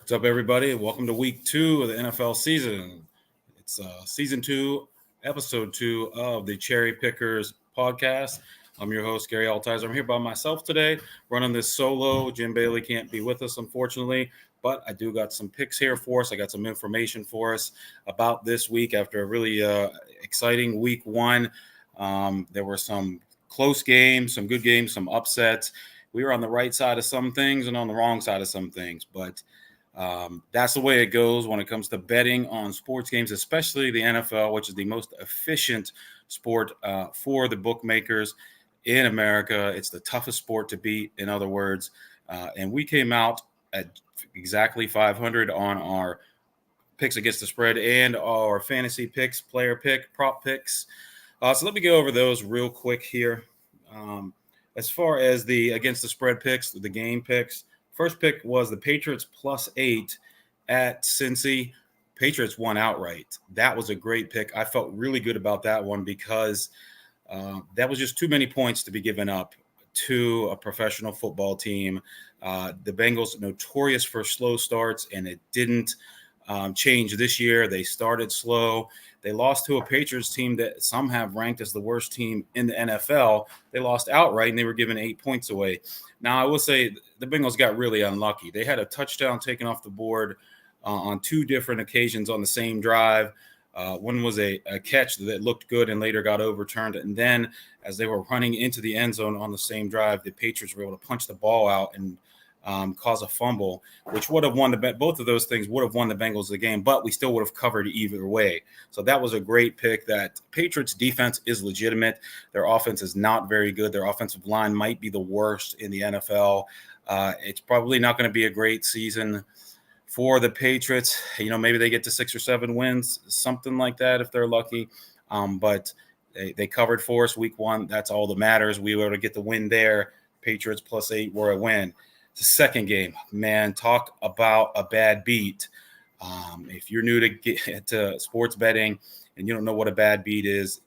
What's up, everybody? Welcome to week 2 of the NFL season. It's season 2, episode 2 of the Cherry Pickers podcast. I'm your host, Gary Altizer. I'm here by myself today, running this solo. Jim Bailey can't be with us, unfortunately, but I do got some picks here for us. I got some information for us about this week after a really exciting week 1. There were some close games, some good games, some upsets. We were on the right side of some things and on the wrong side of some things, but that's the way it goes when it comes to betting on sports games, especially the NFL, which is the most efficient sport for the bookmakers in America. It's the toughest sport to beat, in other words. And we came out at exactly 500 on our picks against the spread and our fantasy picks, player pick, prop picks. So let me go over those real quick here. As far as the against the spread picks, the game picks, first pick was the Patriots +8 at Cincy. Patriots won outright. That was a great pick. I felt really good about that one because that was just too many points to be given up to a professional football team. The Bengals notorious for slow starts, and it didn't change this year. They started slow. They lost to a Patriots team that some have ranked as the worst team in the NFL. They lost outright, and they were given 8 points away. Now, I will say the Bengals got really unlucky. They had a touchdown taken off the board on 2 different occasions on the same drive. One was a catch that looked good and later got overturned. And then as they were running into the end zone on the same drive, the Patriots were able to punch the ball out and cause a fumble, which would have won both of those things would have won the Bengals the game, but we still would have covered either way. So that was a great pick. That Patriots defense is legitimate. Their offense is not very good. Their offensive line might be the worst in the NFL. It's probably not going to be a great season for the Patriots. Maybe they get to 6 or 7 wins, something like that if they're lucky. But they covered for us week 1. That's all that matters. We were able to get the win there. Patriots +8 were a win. The second game, man, talk about a bad beat. If you're new to sports betting and you don't know what a bad beat is,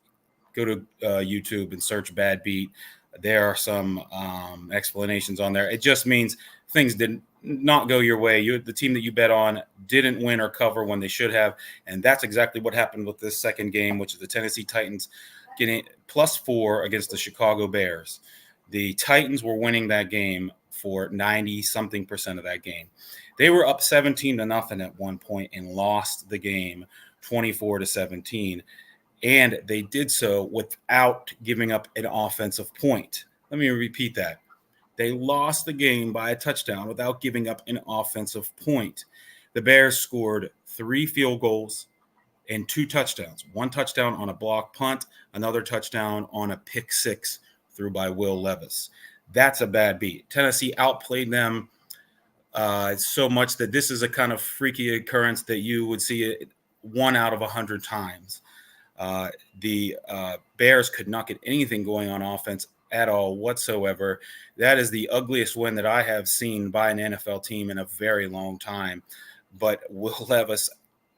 go to YouTube and search bad beat. There are some explanations on there. It just means things did not go your way. The team that you bet on didn't win or cover when they should have, and that's exactly what happened with this second game, which is the Tennessee Titans getting +4 against the Chicago Bears. The Titans were winning that game for 90-something% of that game. They were up 17-0 at one point and lost the game 24-17. And they did so without giving up an offensive point. Let me repeat that. They lost the game by a touchdown without giving up an offensive point. The Bears scored 3 field goals and 2 touchdowns. 1 touchdown on a block punt, another touchdown on a pick 6 through by Will Levis. That's a bad beat. Tennessee outplayed them so much that this is a kind of freaky occurrence that you would see it 1 out of 100 times. The Bears could not get anything going on offense at all whatsoever. That is the ugliest win that I have seen by an NFL team in a very long time. But Will Levis,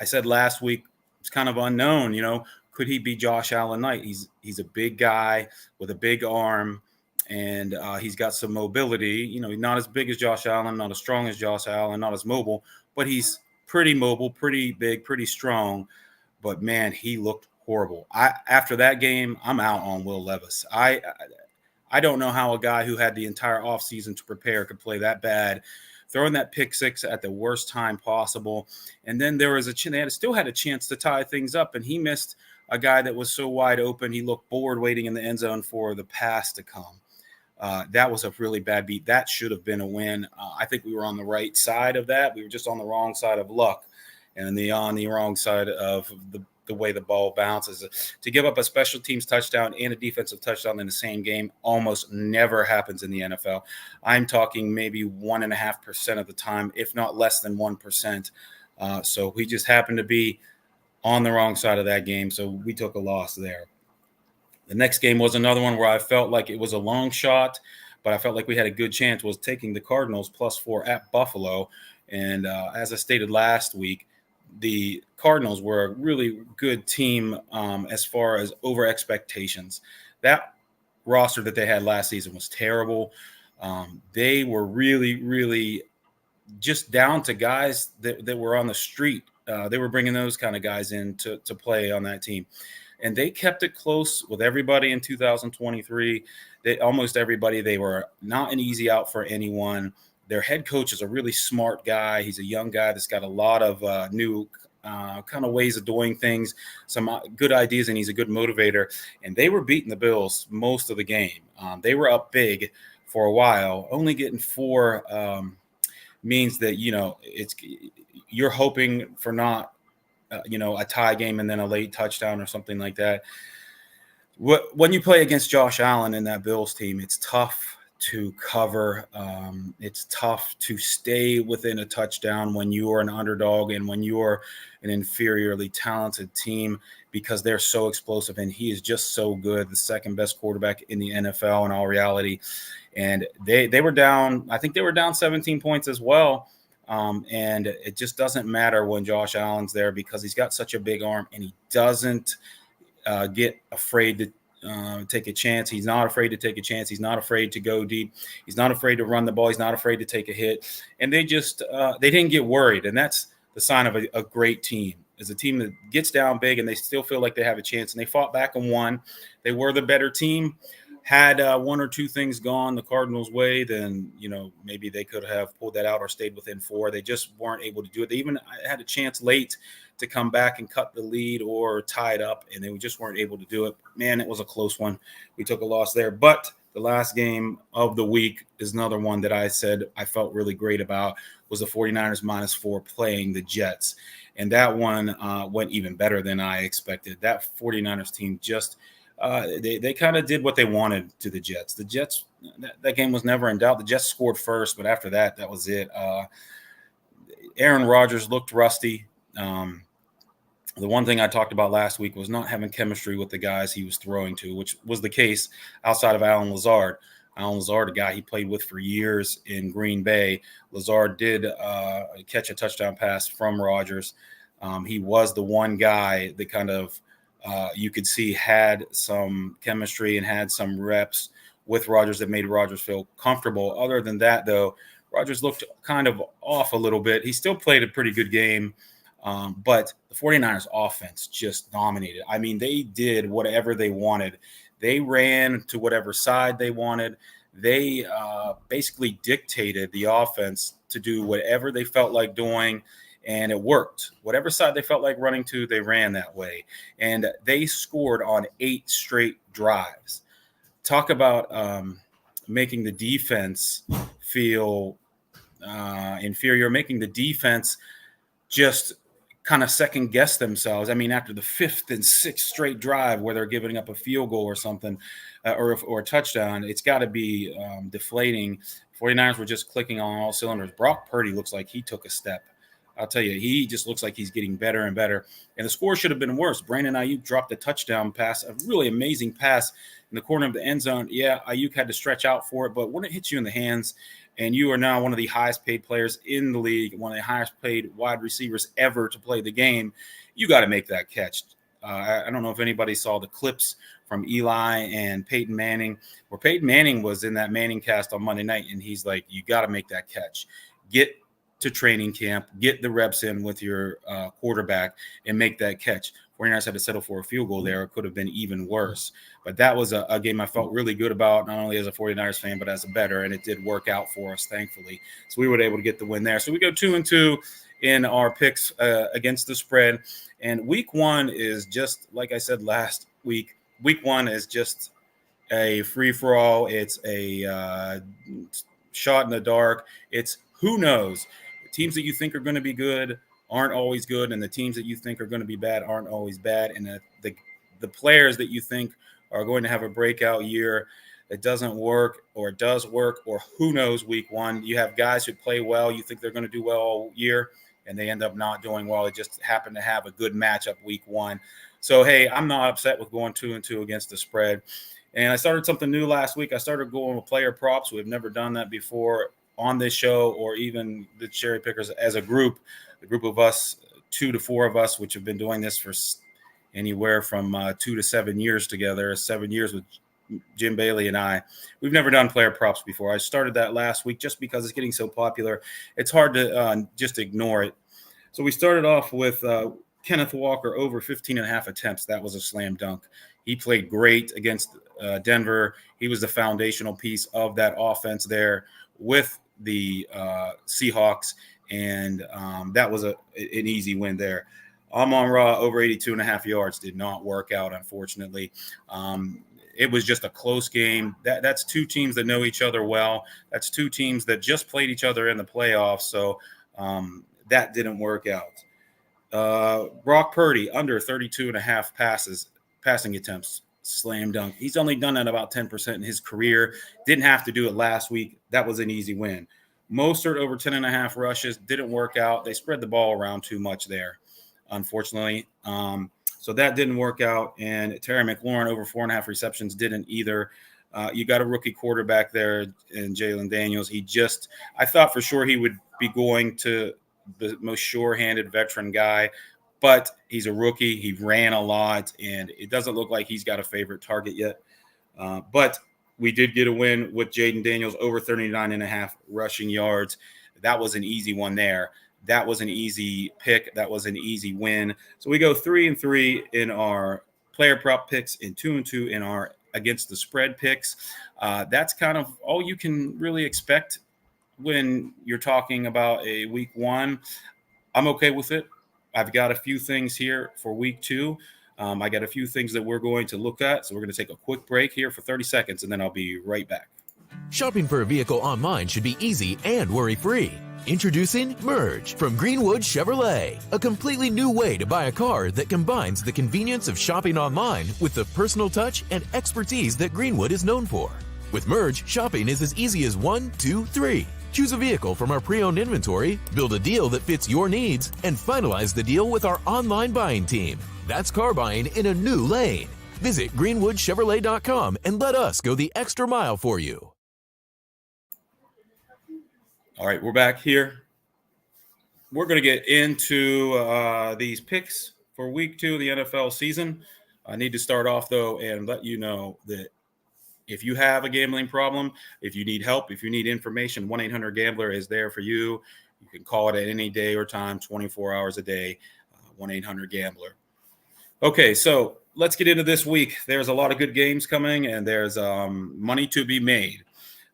I said last week, it's kind of unknown. Could he be Josh Allen Knight? He's a big guy with a big arm. And he's got some mobility. He's not as big as Josh Allen, not as strong as Josh Allen, not as mobile, but he's pretty mobile, pretty big, pretty strong. But, man, he looked horrible. After that game, I'm out on Will Levis. I don't know how a guy who had the entire offseason to prepare could play that bad, throwing that pick 6 at the worst time possible. And then there was they still had a chance to tie things up, and he missed a guy that was so wide open. He looked bored waiting in the end zone for the pass to come. That was a really bad beat. That should have been a win. I think we were on the right side of that. We were just on the wrong side of luck and on the wrong side of the way the ball bounces. To give up a special teams touchdown and a defensive touchdown in the same game almost never happens in the NFL. I'm talking maybe 1.5% of the time, if not less than 1%. So we just happened to be on the wrong side of that game, so we took a loss there. The next game was another one where I felt like it was a long shot, but I felt like we had a good chance, was taking the Cardinals +4 at Buffalo. And as I stated last week, the Cardinals were a really good team as far as over expectations. That roster that they had last season was terrible. They were really, really just down to guys that were on the street. They were bringing those kind of guys in to play on that team. And they kept it close with everybody in 2023. Almost everybody, they were not an easy out for anyone. Their head coach is a really smart guy. He's a young guy that's got a lot of new kind of ways of doing things, some good ideas, and he's a good motivator. And they were beating the Bills most of the game. They were up big for a while, only getting 4 means that, you're hoping for not, a tie game and then a late touchdown or something like that. When you play against Josh Allen in that Bills team, it's tough to cover. It's tough to stay within a touchdown when you are an underdog and when you are an inferiorly talented team, because they're so explosive and he is just so good, the second best quarterback in the NFL in all reality. And they were down, I think they were down 17 points as well. And it just doesn't matter when Josh Allen's there, because he's got such a big arm and he doesn't get afraid to take a chance. He's not afraid to take a chance. He's not afraid to go deep. He's not afraid to run the ball. He's not afraid to take a hit. And they didn't get worried. And that's the sign of a great team, is a team that gets down big and they still feel like they have a chance. And they fought back and won. They were the better team. Had 1 or 2 things gone the Cardinals' way, then, maybe they could have pulled that out or stayed within 4. They just weren't able to do it. They even had a chance late to come back and cut the lead or tie it up, and they just weren't able to do it. Man, it was a close one. We took a loss there. But the last game of the week is another one that I said I felt really great about, was the 49ers -4 playing the Jets. And that one went even better than I expected. That 49ers team just – they kind of did what they wanted to the Jets. The Jets, that game was never in doubt. The Jets scored first, but after that, that was it. Aaron Rodgers looked rusty. The one thing I talked about last week was not having chemistry with the guys he was throwing to, which was the case outside of Allen Lazard. Allen Lazard, a guy he played with for years in Green Bay. Lazard did catch a touchdown pass from Rodgers. He was the one guy that kind of you could see had some chemistry and had some reps with Rodgers that made Rodgers feel comfortable. Other than that, though, Rodgers looked kind of off a little bit. He still played a pretty good game, but the 49ers offense just dominated. I mean, they did whatever they wanted. They ran to whatever side they wanted. They basically dictated the offense to do whatever they felt like doing. And it worked. Whatever side they felt like running to, they ran that way. And they scored on 8 straight drives. Talk about making the defense feel inferior, making the defense just kind of second guess themselves. I mean, after the 5th and 6th straight drive where they're giving up a field goal or something, or a touchdown, it's got to be deflating. 49ers were just clicking on all cylinders. Brock Purdy looks like he took a step. I'll tell you, he just looks like he's getting better and better. And the score should have been worse. Brandon Ayuk dropped a touchdown pass, a really amazing pass in the corner of the end zone. Yeah, Ayuk had to stretch out for it, but when it hits you in the hands and you are now one of the highest paid players in the league, one of the highest paid wide receivers ever to play the game, you got to make that catch. I don't know if anybody saw the clips from Eli and Peyton Manning, where Peyton Manning was in that Manning cast on Monday night, and he's like, you got to make that catch. Get to training camp, get the reps in with your quarterback, and make that catch. 49ers had to settle for a field goal there. It could have been even worse. But that was a game I felt really good about, not only as a 49ers fan, but as a bettor, and it did work out for us, thankfully. So we were able to get the win there. So we go 2-2 in our picks against the spread. And week 1 is just, like I said last week, week 1 is just a free-for-all. It's a shot in the dark. It's who knows. Teams that you think are going to be good aren't always good, and the teams that you think are going to be bad aren't always bad. And the players that you think are going to have a breakout year, it doesn't work, or it does work, or who knows week 1. You have guys who play well, you think they're going to do well all year, and they end up not doing well. It just happened to have a good matchup week 1. So, hey, I'm not upset with going 2-2 against the spread. And I started something new last week. I started going with player props. We've never done that before on this show, or even the Cherry Pickers as a group, a group of us, 2 to 4 of us, which have been doing this for anywhere from 2 to 7 years together, 7 years with Jim Bailey and I, we've never done player props before. I started that last week just because it's getting so popular. It's hard to just ignore it. So we started off with Kenneth Walker over 15 and a half attempts. That was a slam dunk. He played great against Denver. He was the foundational piece of that offense there with the Seahawks, and that was an easy win there. Amon-Ra over 82 and a half yards did not work out, unfortunately. It was just a close game. That's two teams that know each other well. That's two teams that just played each other in the playoffs, so that didn't work out. Brock Purdy under 32 and a half passing attempts, slam dunk. He's only done that about 10% in his career. Didn't have to do it last week. That was an easy win. Mostert over 10 and a half rushes, didn't work out. They spread the ball around too much there, unfortunately. So that didn't work out. And Terry McLaurin over 4.5 receptions didn't either. You got a rookie quarterback there in Jalen Daniels. I thought for sure he would be going to the most sure-handed veteran guy, but he's a rookie. He ran a lot, and it doesn't look like he's got a favorite target yet. But we did get a win with Jaden Daniels over 39 and a half rushing yards. That was an easy one there. That was an easy pick. That was an easy win. So we go 3-3 in our player prop picks and 2-2 in our against the spread picks. That's kind of all you can really expect when you're talking about a week one. I'm okay with it. I've got a few things here for week two. I got a few things that we're going to look at. So we're going to take a quick break here for 30 seconds, and then I'll be right back. Shopping for a vehicle online should be easy and worry-free. Introducing Merge from Greenwood Chevrolet, a completely new way to buy a car that combines the convenience of shopping online with the personal touch and expertise that Greenwood is known for. With Merge, shopping is as easy as 1, 2, 3. Choose a vehicle from our pre-owned inventory, build a deal that fits your needs, and finalize the deal with our online buying team. That's car buying in a new lane. Visit greenwoodchevrolet.com and let us go the extra mile for you. All right, we're back here. We're going to get into these picks for week two of the NFL season. I need to start off, though, and let you know that if you have a gambling problem, if you need help, if you need information, 1-800-GAMBLER is there for you. You can call it at any day or time, 24 hours a day, 1-800-GAMBLER. Okay, so let's get into this week. There's a lot of good games coming, and there's money to be made.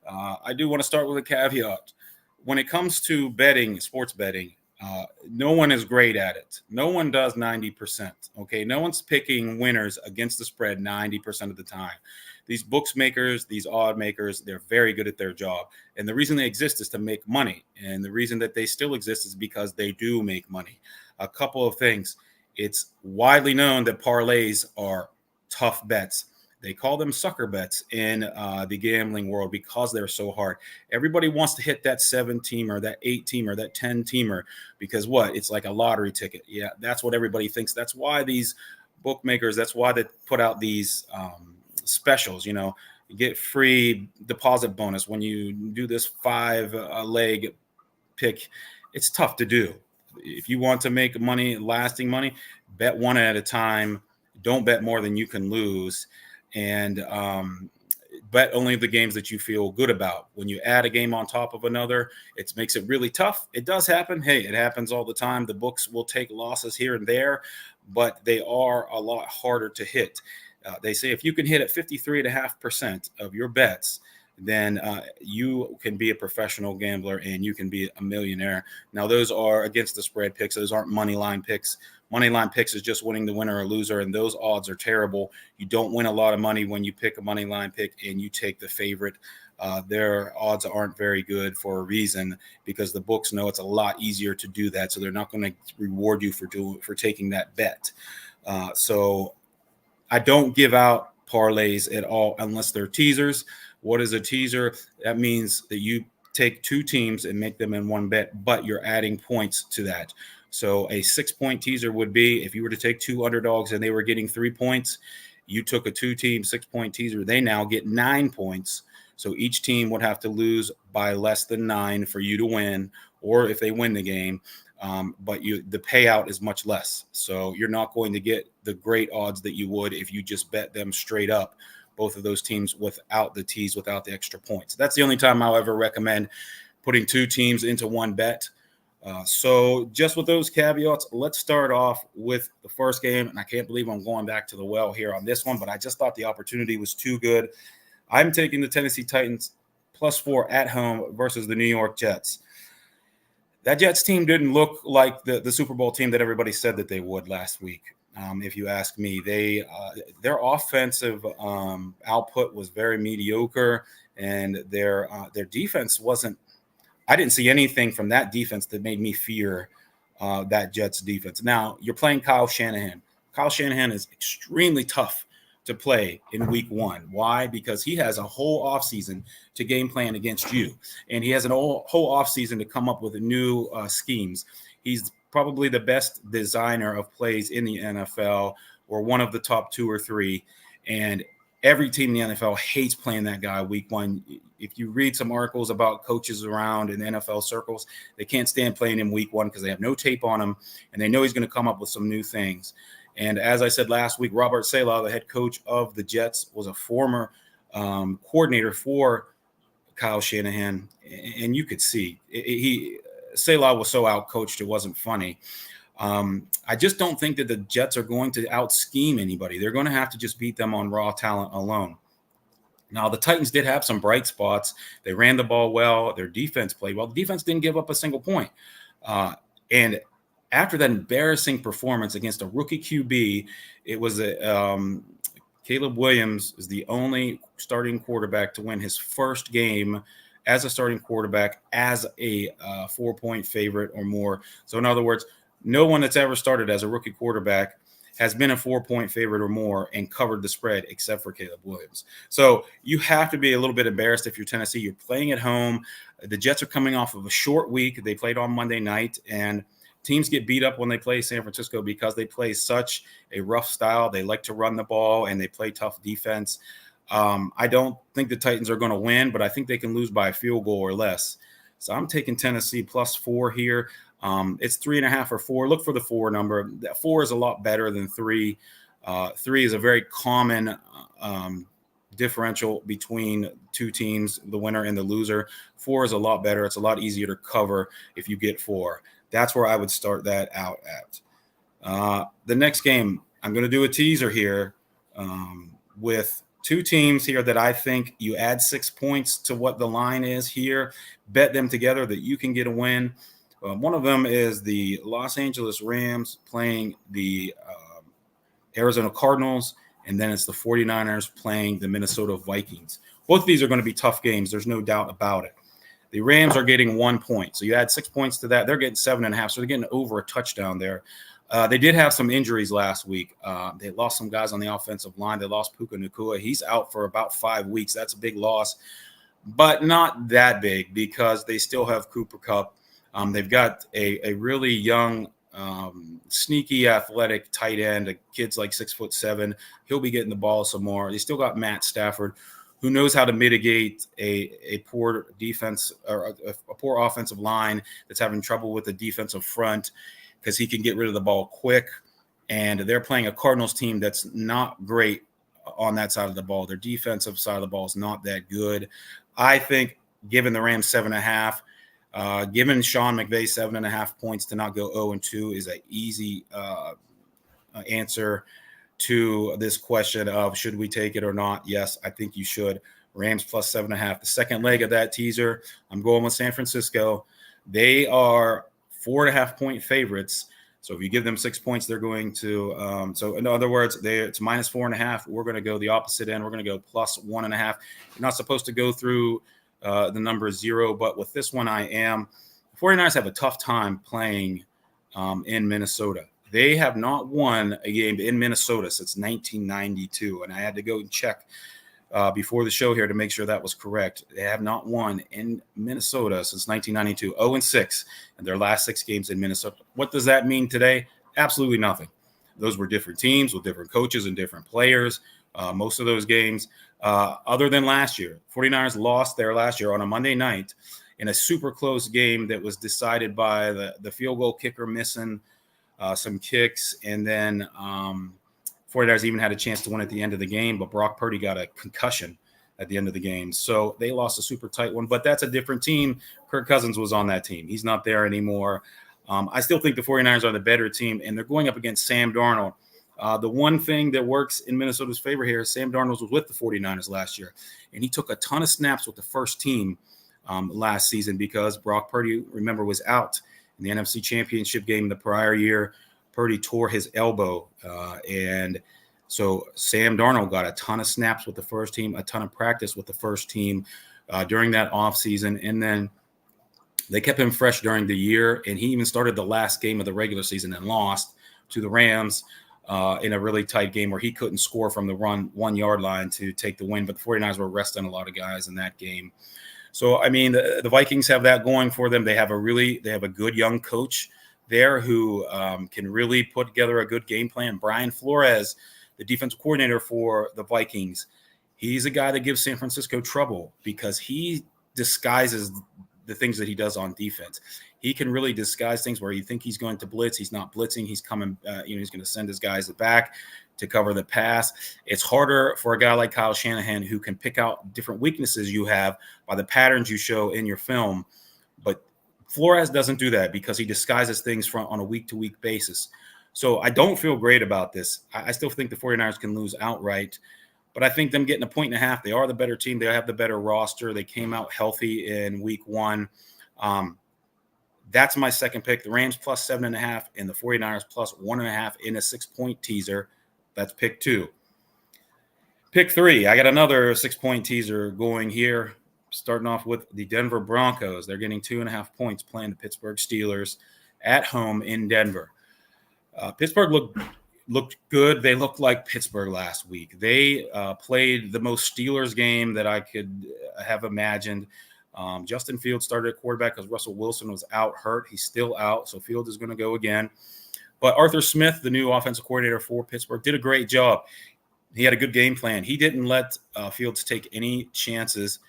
I do want to start with a caveat. When it comes to betting, sports betting, no one is great at it. No one does 90%. Okay, no one's picking winners against the spread 90% of the time. These books makers, these odd makers, they're very good at their job. And the reason they exist is to make money. And the reason that they still exist is because they do make money. A couple of things. It's widely known that parlays are tough bets. They call them sucker bets in the gambling world because they're so hard. Everybody wants to hit that 7-teamer, that 8-teamer, that 10-teamer because what? It's like a lottery ticket. Yeah, that's what everybody thinks. That's why these bookmakers, that's why they put out these specials. You get free deposit bonus when you do this 5-leg pick. It's tough to do. If you want to make money, lasting money, bet one at a time. Don't bet more than you can lose. And bet only the games that you feel good about. When you add a game on top of another, it makes it really tough. It does happen. Hey, it happens all the time. The books will take losses here and there, but they are a lot harder to hit. They say if you can hit at 53.5% of your bets, then you can be a professional gambler and you can be a millionaire. Now, those are against the spread picks. Those aren't money line picks. Money line picks is just winning the winner or loser, and those odds are terrible. You don't win a lot of money when you pick a money line pick and you take the favorite. Their odds aren't very good for a reason because the books know it's a lot easier to do that, so they're not going to reward you for taking that bet. So I don't give out parlays at all unless they're teasers. What is a teaser? That means that you take two teams and make them in one bet, but you're adding points to that. So a 6-point teaser would be if you were to take two underdogs and they were getting 3 points, you took a 2-team 6-point teaser. They now get 9 points. So each team would have to lose by less than 9 for you to win, or if they win the game. But the payout is much less. So you're not going to get the great odds that you would if you just bet them straight up both of those teams without the tease, without the extra points. That's the only time I'll ever recommend putting two teams into one bet. So just with those caveats, let's start off with the first game. And I can't believe I'm going back to the well here on this one, but I just thought the opportunity was too good. I'm taking the Tennessee Titans +4 at home versus the New York Jets. That Jets team didn't look like the Super Bowl team that everybody said that they would last week. If you ask me, their offensive output was very mediocre, and their defense wasn't. I didn't see anything from that defense that made me fear that Jets defense. Now, you're playing Kyle Shanahan. Kyle Shanahan is extremely tough to play in week one. Why? Because he has a whole offseason to game plan against you, and he has a whole offseason to come up with new schemes. He's probably the best designer of plays in the NFL, or one of the top 2 or 3, and every team in the NFL hates playing that guy week one. If you read some articles about coaches around in the NFL circles, they can't stand playing him week one because they have no tape on him, and they know he's going to come up with some new things. And as I said last week, Robert Saleh, the head coach of the Jets, was a former coordinator for Kyle Shanahan, and you could see Saleh was so outcoached it wasn't funny. I just don't think that the Jets are going to out-scheme anybody. They're going to have to just beat them on raw talent alone. Now, the Titans did have some bright spots. They ran the ball well. Their defense played well. The defense didn't give up a single point. And after that embarrassing performance against a rookie QB, it was Caleb Williams is the only starting quarterback to win his first game as a starting quarterback as a 4-point favorite or more. So, in other words, no one that's ever started as a rookie quarterback has been a 4-point favorite or more and covered the spread except for Caleb Williams. So you have to be a little bit embarrassed if you're Tennessee. You're playing at home. The Jets are coming off of a short week. They played on Monday night, and teams get beat up when they play San Francisco because they play such a rough style. They like to run the ball, and they play tough defense. I don't think the Titans are going to win, but I think they can lose by a field goal or less. So I'm taking Tennessee +4 here. It's 3.5 or 4. Look for the 4 number. That 4 is a lot better than 3. 3 is a very common differential between two teams, the winner and the loser. 4 is a lot better. It's a lot easier to cover if you get 4. That's where I would start that out at. The next game, I'm going to do a teaser here with two teams here that I think you add 6 points to what the line is here. Bet them together that you can get a win. One of them is the Los Angeles Rams playing the Arizona Cardinals, and then it's the 49ers playing the Minnesota Vikings. Both of these are going to be tough games. There's no doubt about it. The Rams are getting 1 point. So you add 6 points to that. They're getting 7.5. So they're getting over a touchdown there. They did have some injuries last week. They lost some guys on the offensive line. They lost Puka Nacua. He's out for about 5 weeks. That's a big loss, but not that big because they still have Cooper Kupp. They've got a really young, sneaky, athletic tight end. A kid's like 6'7". He'll be getting the ball some more. They still got Matt Stafford, who knows how to mitigate a poor defense or a poor offensive line that's having trouble with the defensive front because he can get rid of the ball quick. And they're playing a Cardinals team that's not great on that side of the ball. Their defensive side of the ball is not that good. I think given the Rams 7.5, given Sean McVay 7.5 points to not go 0-2 is an easy answer to this question of should we take it or not. Yes, I think you should. Rams +7.5. The second leg of that teaser, I'm going with San Francisco. They are 4.5-point favorites. So if you give them 6 points, they're going to so in other words, it's -4.5. We're going to go the opposite end. We're going to go +1.5. You're not supposed to go through the number 0, but with this one, I am. The 49ers have a tough time playing in Minnesota. They have not won a game in Minnesota since 1992, and I had to go and check before the show here to make sure that was correct. They have not won in Minnesota since 1992, 0-6 in their last 6 games in Minnesota. What does that mean today? Absolutely nothing. Those were different teams with different coaches and different players. Most of those games, other than last year. 49ers lost there last year on a Monday night in a super close game that was decided by the field goal kicker missing some kicks, and then 49ers even had a chance to win at the end of the game, but Brock Purdy got a concussion at the end of the game. So they lost a super tight one, but that's a different team. Kirk Cousins was on that team. He's not there anymore. I still think the 49ers are the better team, and they're going up against Sam Darnold. The one thing that works in Minnesota's favor here is Sam Darnold was with the 49ers last year, and he took a ton of snaps with the first team last season because Brock Purdy, remember, was out in the NFC Championship game the prior year. Purdy tore his elbow, and so Sam Darnold got a ton of snaps with the first team, a ton of practice with the first team during that offseason, and then they kept him fresh during the year, and he even started the last game of the regular season and lost to the Rams in a really tight game where he couldn't score from the 1 yard line to take the win. But the 49ers were resting a lot of guys in that game. So, I mean, the Vikings have that going for them. They have a good young coach there who can really put together a good game plan. Brian Flores, the defensive coordinator for the Vikings, he's a guy that gives San Francisco trouble because he disguises the things that he does on defense. He can really disguise things where you think he's going to blitz. He's not blitzing. He's coming, he's going to send his guys back to cover the pass. It's harder for a guy like Kyle Shanahan who can pick out different weaknesses you have by the patterns you show in your film. But Flores doesn't do that because he disguises things on a week-to-week basis. So I don't feel great about this. I still think the 49ers can lose outright. But I think them getting 1.5, they are the better team. They have the better roster. They came out healthy in week 1. That's my second pick. The Rams plus 7.5 and the 49ers plus 1.5 in a 6-point teaser. That's pick 2. Pick 3, I got another 6-point teaser going here. Starting off with the Denver Broncos. They're getting 2.5 points playing the Pittsburgh Steelers at home in Denver. Pittsburgh looked good. They looked like Pittsburgh last week. They played the most Steelers game that I could have imagined. Justin Fields started at quarterback because Russell Wilson was out hurt. He's still out, so Fields is going to go again. But Arthur Smith, the new offensive coordinator for Pittsburgh, did a great job. He had a good game plan. He didn't let Fields take any chances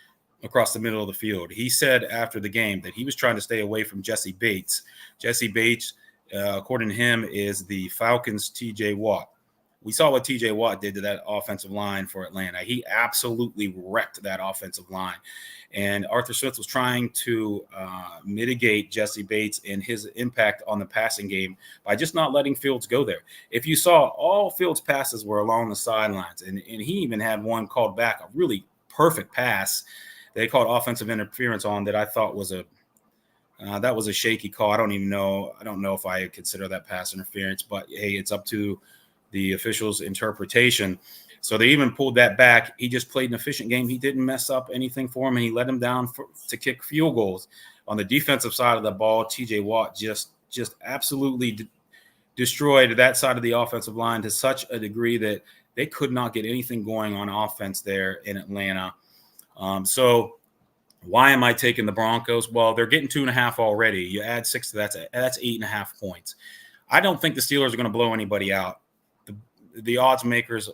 across the middle of the field. He said after the game that he was trying to stay away from Jesse Bates. Jesse Bates, according to him, is the Falcons' T.J. Watt. We saw what T.J. Watt did to that offensive line for Atlanta. He absolutely wrecked that offensive line. And Arthur Smith was trying to mitigate Jesse Bates and his impact on the passing game by just not letting Fields go there. If you saw, all Fields' passes were along the sidelines, and he even had one called back, a really perfect pass they called offensive interference on that I thought was a shaky call. I don't know if I consider that pass interference, but hey, it's up to the officials' interpretation. So they even pulled that back. He just played an efficient game. He didn't mess up anything for him, and he let him down to kick field goals. On the defensive side of the ball, T.J. Watt just absolutely destroyed that side of the offensive line to such a degree that they could not get anything going on offense there in Atlanta. So why am I taking the Broncos? Well, they're getting 2.5 already. You add 6 to that, that's 8.5 points. I don't think the Steelers are going to blow anybody out. The odds makers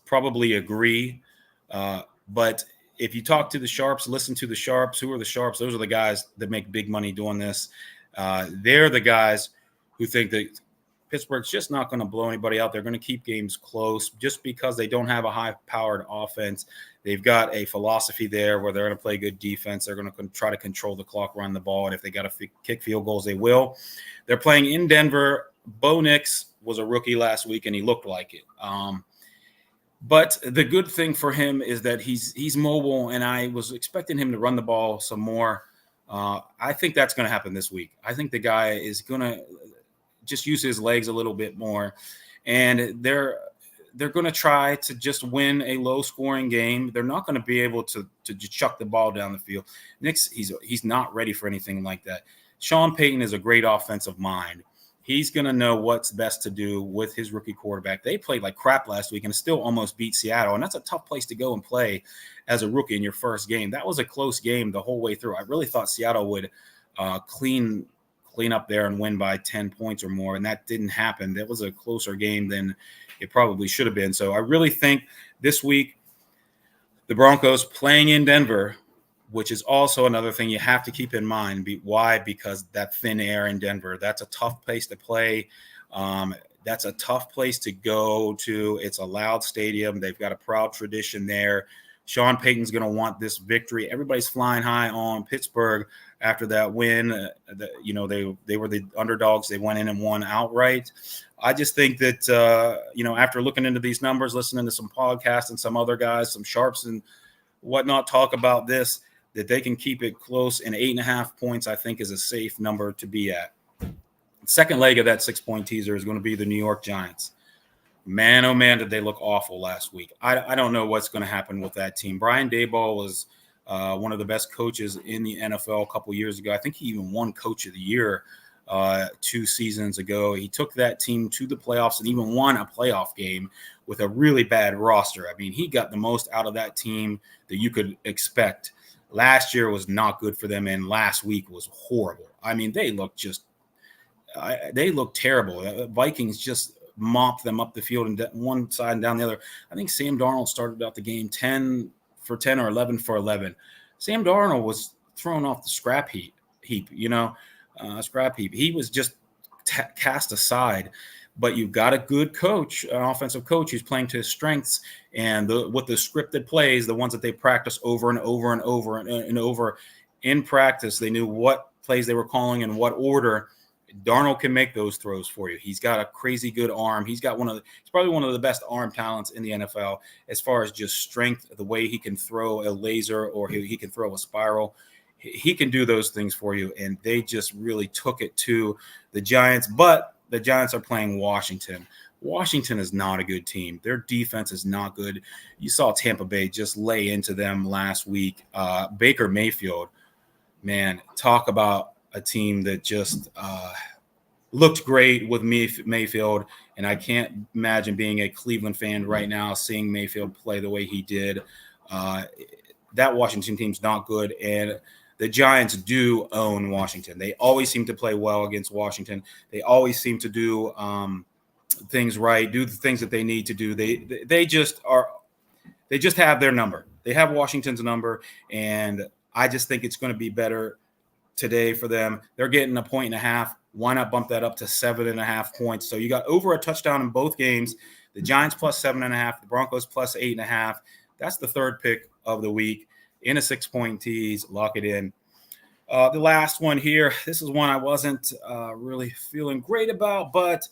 probably agree. But if you talk to the Sharps, listen to the Sharps. Who are the Sharps? Those are the guys that make big money doing this. They're the guys who think that Pittsburgh's just not going to blow anybody out. They're going to keep games close just because they don't have a high-powered offense. They've got a philosophy there where they're going to play good defense. They're going to try to control the clock, run the ball, and if they got to kick field goals, they will. They're playing in Denver. Bo Nix was a rookie last week, and he looked like it. But the good thing for him is that he's mobile, and I was expecting him to run the ball some more. I think that's going to happen this week. I think the guy is going to just use his legs a little bit more, and they're going to try to just win a low-scoring game. They're not going to be able to just chuck the ball down the field. Nix, he's not ready for anything like that. Sean Payton is a great offensive mind. He's going to know what's best to do with his rookie quarterback. They played like crap last week and still almost beat Seattle, and that's a tough place to go and play as a rookie in your first game. That was a close game the whole way through. I really thought Seattle would clean up there and win by 10 points or more, and that didn't happen. That was a closer game than it probably should have been. So I really think this week the Broncos playing in Denver, which is also another thing you have to keep in mind. Why? Because that thin air in Denver, that's a tough place to play. That's a tough place to go to. It's a loud stadium. They've got a proud tradition there. Sean Payton's going to want this victory. Everybody's flying high on Pittsburgh after that win. They were the underdogs. They went in and won outright. I just think that, after looking into these numbers, listening to some podcasts and some other guys, some sharps and whatnot talk about this, that they can keep it close. And 8.5 points, I think, is a safe number to be at. The second leg of that 6-point teaser is going to be the New York Giants. Man, oh man, did they look awful last week. I don't know what's going to happen with that team. Brian Daboll was one of the best coaches in the NFL a couple years ago. I think he even won Coach of the Year 2 seasons ago. He took that team to the playoffs and even won a playoff game with a really bad roster. I mean, he got the most out of that team that you could expect. Last year was not good for them, and last week was horrible. I mean, they looked terrible. The Vikings just mopped them up the field and one side and down the other. I think Sam Darnold started out the game 10 for 10 or 11 for 11. Sam Darnold was thrown off the scrap heap. He was just cast aside. But you've got a good coach, an offensive coach who's playing to his strengths, and with the scripted plays, the ones that they practice over and over and over and over in practice, they knew what plays they were calling in what order. Darnold can make those throws for you. He's got a crazy good arm. He's probably one of the best arm talents in the NFL as far as just strength, the way he can throw a laser or he can throw a spiral. He can do those things for you, and they just really took it to the Giants. But the Giants are playing Washington. Washington is not a good team. Their defense is not good. You saw Tampa Bay just lay into them last week. Baker Mayfield, man, talk about a team that just looked great with Mayfield, and I can't imagine being a Cleveland fan right now seeing Mayfield play the way he did. That Washington team's not good, and the Giants do own Washington. They always seem to play well against Washington. They always seem to do things right, do the things that they need to do. They just have their number. They have Washington's number, and I just think it's going to be better today for them. They're getting 1.5 points. Why not bump that up to 7.5 points? So you got over a touchdown in both games. The Giants plus 7.5, the Broncos plus 8.5. That's the third pick of the week in a 6-point tease. Lock it in. The last one here, this is one I wasn't really feeling great about, but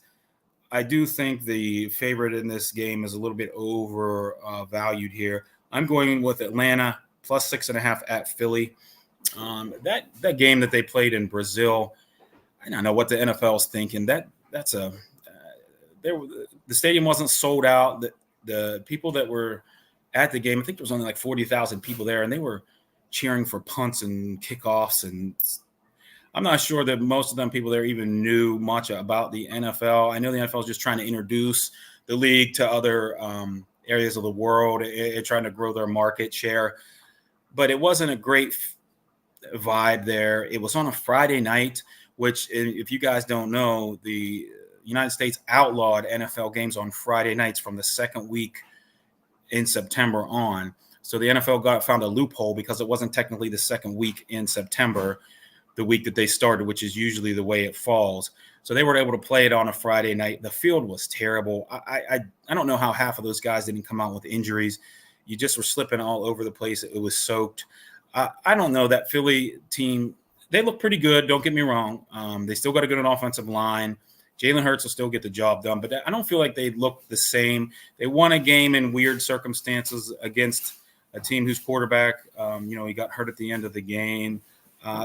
I do think the favorite in this game is a little bit overvalued here. I'm going with Atlanta plus 6.5 at Philly. That game that they played in Brazil, I don't know what the NFL's thinking. The stadium wasn't sold out. The people that were at the game, I think there was only like 40,000 people there, and they were cheering for punts and kickoffs. And I'm not sure that most of them people there even knew much about the NFL. I know the NFL is just trying to introduce the league to other areas of the world and trying to grow their market share. But it wasn't a great vibe there. It was on a Friday night, which, if you guys don't know, the United States outlawed NFL games on Friday nights from the second week in September on. So the NFL found a loophole because it wasn't technically the second week in September, the week that they started, which is usually the way it falls. So they were able to play it on a Friday night. The field was terrible. I don't know how half of those guys didn't come out with injuries. You just were slipping all over the place. It was soaked. I don't know. That Philly team, they look pretty good. Don't get me wrong. They still got a good offensive line. Jalen Hurts will still get the job done, but I don't feel like they look the same. They won a game in weird circumstances against a team whose quarterback, he got hurt at the end of the game.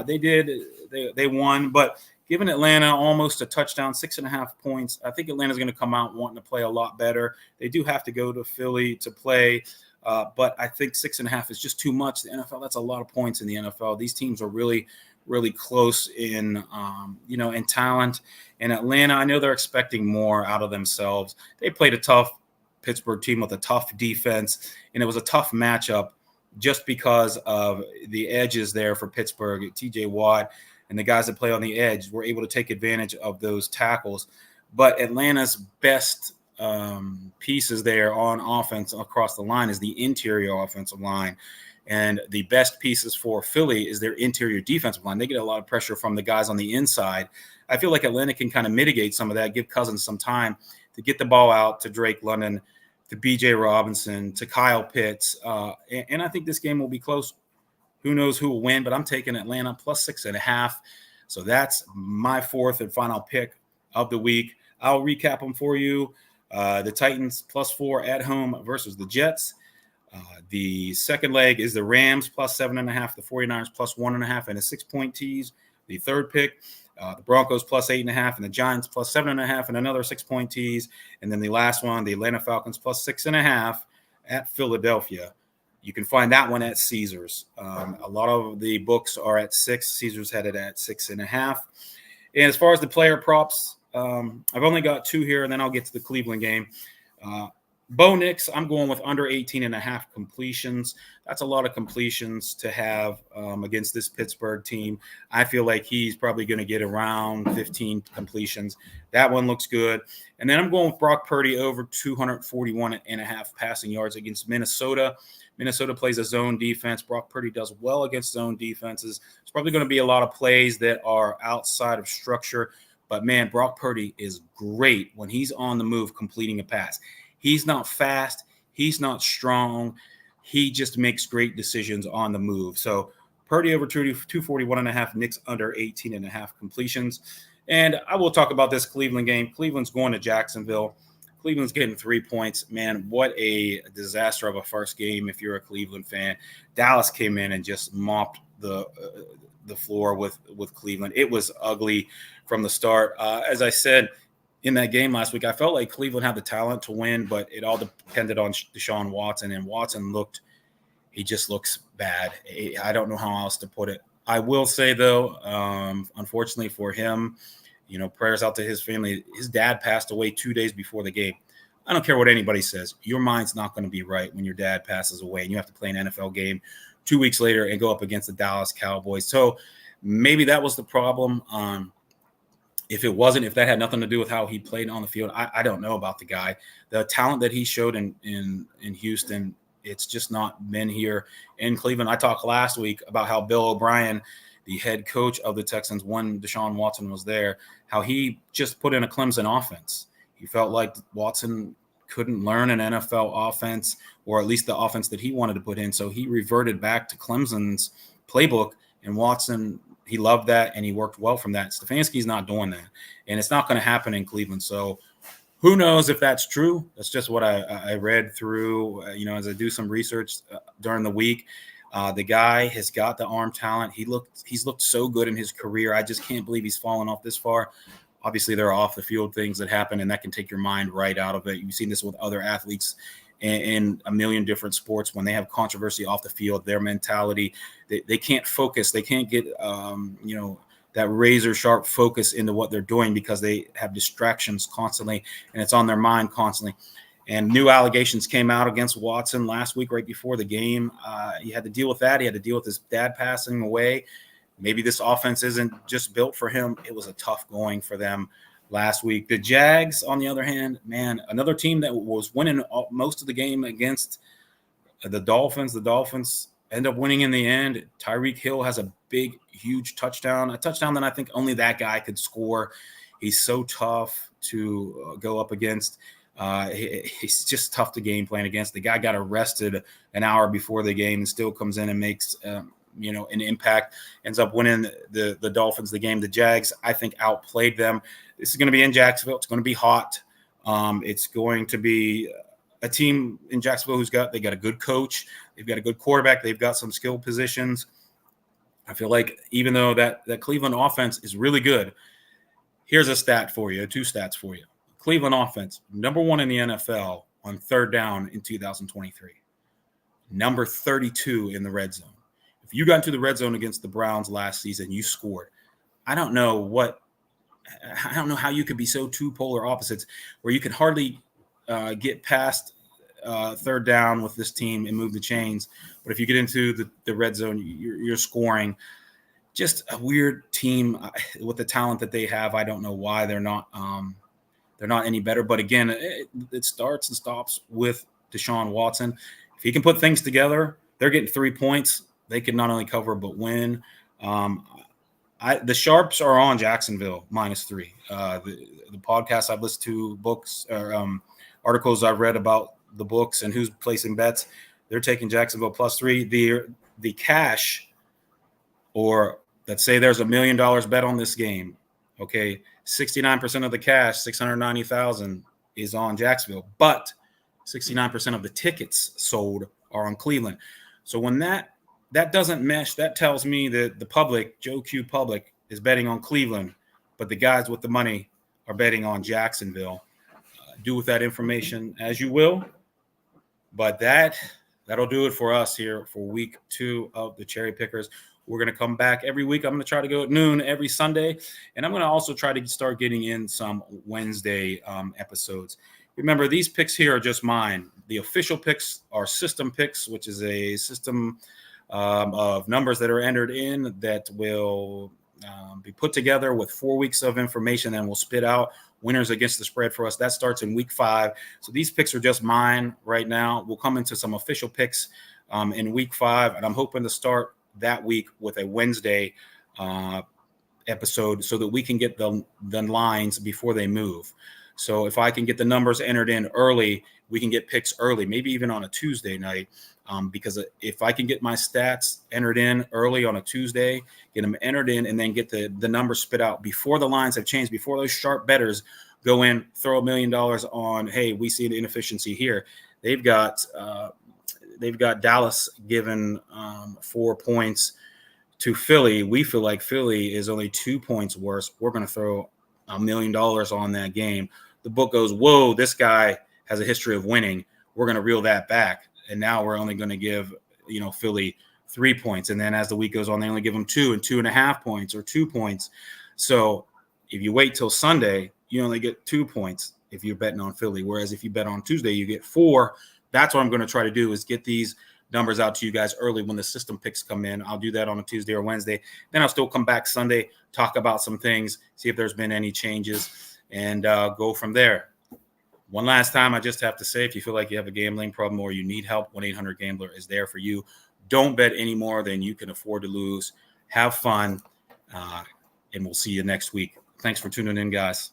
They won, but giving Atlanta almost a touchdown, 6.5 points, I think Atlanta's going to come out wanting to play a lot better. They do have to go to Philly to play, but I think 6.5 is just too much. The NFL, that's a lot of points in the NFL. These teams are really, really close in talent. And Atlanta, I know they're expecting more out of themselves. They played a tough Pittsburgh team with a tough defense, and it was a tough matchup just because of the edges there for Pittsburgh. TJ Watt and the guys that play on the edge were able to take advantage of those tackles. But Atlanta's best pieces there on offense across the line is the interior offensive line. And the best pieces for Philly is their interior defensive line. They get a lot of pressure from the guys on the inside. I feel like Atlanta can kind of mitigate some of that, give Cousins some time to get the ball out to Drake London, to B.J. Robinson, to Kyle Pitts. And I think this game will be close. Who knows who will win, but I'm taking Atlanta plus 6.5. So that's my fourth and final pick of the week. I'll recap them for you. The Titans +4 at home versus the Jets. The second leg is the Rams +7.5, the 49ers +1.5, and a 6-point tease. The third pick, the Broncos +8.5, and the Giants +7.5, and another 6-point tease. And then the last one, the Atlanta Falcons +6.5 at Philadelphia. You can find that one at Caesars. A lot of the books are at 6. Caesars had it at 6.5. And as far as the player props, I've only got 2 here, and then I'll get to the Cleveland game. Bo Nix, I'm going with under 18.5 completions. That's a lot of completions to have against this Pittsburgh team. I feel like he's probably going to get around 15 completions. That one looks good. And then I'm going with Brock Purdy over 241.5 passing yards against Minnesota. Minnesota plays a zone defense. Brock Purdy does well against zone defenses. It's probably going to be a lot of plays that are outside of structure. But, man, Brock Purdy is great when he's on the move completing a pass. He's not fast. He's not strong. He just makes great decisions on the move. So Purdy over 241.5, Knicks under 18.5 completions. And I will talk about this Cleveland game. Cleveland's going to Jacksonville. Cleveland's getting 3 points. Man, what a disaster of a first game if you're a Cleveland fan. Dallas came in and just mopped the floor with Cleveland. It was ugly from the start. As I said in that game last week, I felt like Cleveland had the talent to win, but it all depended on Deshaun Watson, and Watson he just looks bad. I don't know how else to put it. I will say, though, unfortunately for him, prayers out to his family. His dad passed away 2 days before the game. I don't care what anybody says. Your mind's not going to be right when your dad passes away and you have to play an NFL game 2 weeks later and go up against the Dallas Cowboys. So maybe that was the problem. If it wasn't, if that had nothing to do with how he played on the field, I don't know about the guy. The talent that he showed in Houston, it's just not been here in Cleveland. I talked last week about how Bill O'Brien, the head coach of the Texans when Deshaun Watson was there, how he just put in a Clemson offense. He felt like Watson couldn't learn an NFL offense, or at least the offense that he wanted to put in. So he reverted back to Clemson's playbook, and Watson, he loved that, and he worked well from that. Stefanski's not doing that, and it's not going to happen in Cleveland. So who knows if that's true? That's just what I read through, as I do some research during the week. The guy has got the arm talent. He's looked so good in his career. I just can't believe he's fallen off this far. Obviously, there are off the field things that happen, and that can take your mind right out of it. You've seen this with other athletes in a million different sports. When they have controversy off the field, their mentality, they can't focus. They can't get, that razor sharp focus into what they're doing because they have distractions constantly, and it's on their mind constantly. And new allegations came out against Watson last week, right before the game. He had to deal with that. He had to deal with his dad passing away. Maybe this offense isn't just built for him. It was a tough going for them last week. The Jags, on the other hand, man, another team that was winning most of the game against the Dolphins. The Dolphins end up winning in the end. Tyreek Hill has a big, huge touchdown, a touchdown that I think only that guy could score. He's so tough to go up against. He's just tough to game plan against. The guy got arrested an hour before the game and still comes in and makes an impact, ends up winning the Dolphins the game. The Jags, I think, outplayed them. This is going to be in Jacksonville. It's going to be hot. It's going to be a team in Jacksonville they got a good coach. They've got a good quarterback. They've got some skill positions. I feel like even though that Cleveland offense is really good, here's a stat for you, 2 stats for you. Cleveland offense, number 1 in the NFL on third down in 2023. Number 32 in the red zone. If you got into the red zone against the Browns last season, you scored. I don't know how you could be so two polar opposites where you can hardly get past third down with this team and move the chains. But if you get into the red zone, you're scoring. Just a weird team with the talent that they have. I don't know why they're not any better. But again, it starts and stops with Deshaun Watson. If he can put things together, they're getting 3 points. They could not only cover but win. The Sharps are on Jacksonville -3. The podcast I've listened to, books or articles I've read about the books and who's placing bets, they're taking Jacksonville +3. The cash, or let's say there's $1 million bet on this game. Okay, 69% of the cash, 690,000, is on Jacksonville, but 69% of the tickets sold are on Cleveland. So when that doesn't mesh, that tells me that the public, Joe Q public, is betting on Cleveland, but the guys with the money are betting on Jacksonville. Do with that information as you will, but that'll do it for us here for week 2 of the Cherry Pickers. We're going to come back every week. I'm going to try to go at noon every Sunday, and I'm going to also try to start getting in some Wednesday episodes. Remember, these picks here are just mine. The official picks are system picks, which is a system of numbers that are entered in that will be put together with 4 weeks of information, and we'll spit out winners against the spread for us. That starts in week 5. So these picks are just mine right now. We'll come into some official picks in week 5, and I'm hoping to start that week with a Wednesday episode so that we can get the lines before they move. So if I can get the numbers entered in early, we can get picks early, maybe even on a Tuesday night, because if I can get my stats entered in early on a Tuesday, get them entered in, and then get the numbers spit out before the lines have changed, before those sharp bettors go in, throw $1 million on, hey, we see the inefficiency here. They've got Dallas given 4 points to Philly. We feel like Philly is only 2 points worse. We're going to throw $1 million on that game. The book goes, whoa, this guy has a history of winning. We're going to reel that back. And now we're only going to give, Philly 3 points. And then as the week goes on, they only give them 2 and 2.5 points or 2 points. So if you wait till Sunday, you only get 2 points if you're betting on Philly. Whereas if you bet on Tuesday, you get 4. That's what I'm going to try to do, is get these numbers out to you guys early when the system picks come in. I'll do that on a Tuesday or Wednesday. Then I'll still come back Sunday, talk about some things, see if there's been any changes, and go from there. One last time, I just have to say, if you feel like you have a gambling problem or you need help, 1-800-GAMBLER is there for you. Don't bet any more than you can afford to lose. Have fun, and we'll see you next week. Thanks for tuning in, guys.